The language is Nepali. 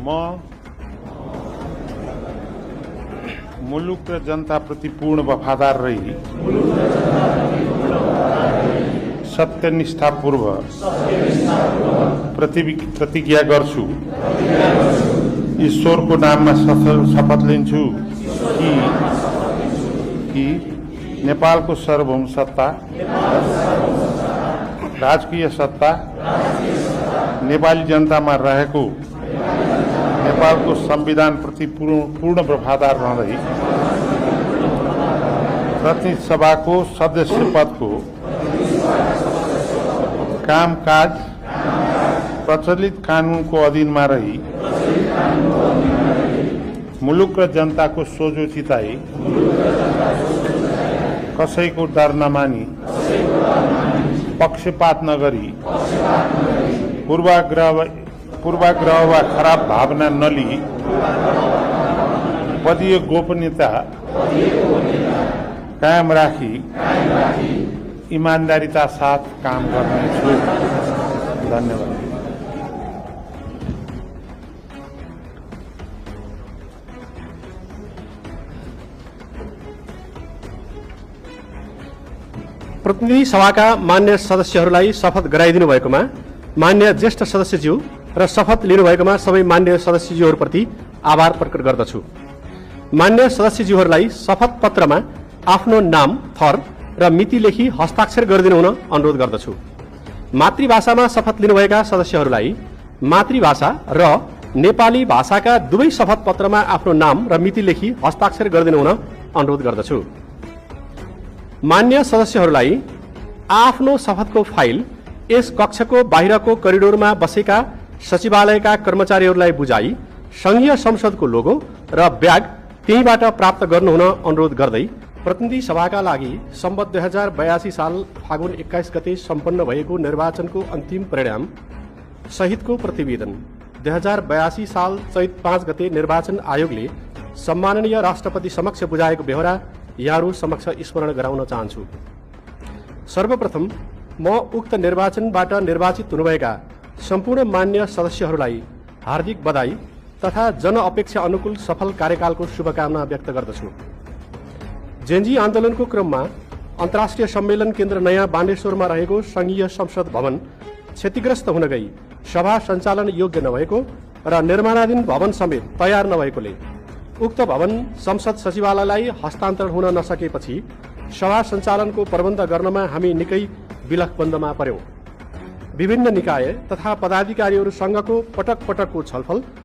म मुलुक र जनताप्रति पूर्ण वफादार रही सत्यनिष्ठापूर्वक प्रतिज्ञा गर्छु। ईश्वरको नाममा शपथ लिन्छु कि नेपालको सार्वभौम सत्ता, राजकीय सत्ता नेपाली जनतामा रहेको नेपालको संविधानप्रति पूर्ण वफादार रहँदै प्रतिनिधि सभाको सदस्य पदको कामकाज प्रचलित कानूनको अधीनमा रही मुलुक र जनताको सोझो चिताई कसैको डर नमानी पक्षपात नगरी पूर्वाग्रह वा खराब भावना नलिई पदीय गोपनीयता कायम राखी ईमानदारीता साथ काम गर्नेछु। धन्यवाद। प्रतिनिधि सभाका मान्य सदस्यहरूलाई शपथ गराइदिनु भएकोमा मान्य ज्येष्ठ सदस्यज्यू र शपथ लिनुभएकोमा सबै मान्य सदस्यज्यूहरूप्रति आभार प्रकट गर्दछु। मान्य सदस्यज्यूहरूलाई शपथ पत्रमा आफ्नो नाम, थर र मिति लेखी हस्ताक्षर गरिदिनु हुन अनुरोध गर्दछु। मातृभाषामा शपथ लिनुभएका सदस्यहरूलाई मातृभाषा र नेपाली भाषाका दुवै शपथ पत्रमा आफ्नो नाम र मिति लेखी हस्ताक्षर गरिदिनु हुन अनुरोध गर्दछु। मान्य सदस्यहरूलाई आफ्नो शपथको फाइल यस कक्षको बाहिरको करिडोरमा बसेका सचिवालयका कर्मचारीहरूलाई बुझाई संघीय संसदको लोगो र ब्याग त्यहीबाट प्राप्त गर्नुहुन अनुरोध गर्दै प्रतिनिधि सभाका लागि सम्वत 2082 साल फागुन 21 गते सम्पन्न भएको निर्वाचनको अन्तिम परिणाम सहितको प्रतिवेदन 2082 साल चैत 5 गते निर्वाचन आयोगले सम्माननीय राष्ट्रपति समक्ष बुझाएको बेहोरा यहाँहरू समक्ष स्मरण गराउन चाहन्छु। सर्वप्रथम म उक्त निर्वाचनबाट निर्वाचित हुनुभएका सम्पूर्ण मान्य सदस्यहरूलाई हार्दिक बधाई तथा जनअपेक्षा अनुकूल सफल कार्यकालको शुभकामना व्यक्त गर्दछु। जेन्जी आन्दोलनको क्रममा अन्तर्राष्ट्रिय सम्मेलन केन्द्र नयाँ बानेश्वरमा रहेको संघीय संसद भवन क्षतिग्रस्त हुन गई सभा सञ्चालन योग्य नभएको र निर्माणाधीन भवन समेत तयार नभएकोले उक्त भवन संसद सचिवालयलाई हस्तान्तरण हुन नसकेपछि सभा सञ्चालनको प्रबन्ध गर्नमा हामी निकै विलखबन्दमा पर्यौं। विभिन्न निकाय तथा पदाधिकारीहरूसँगको पटक पटकको छलफल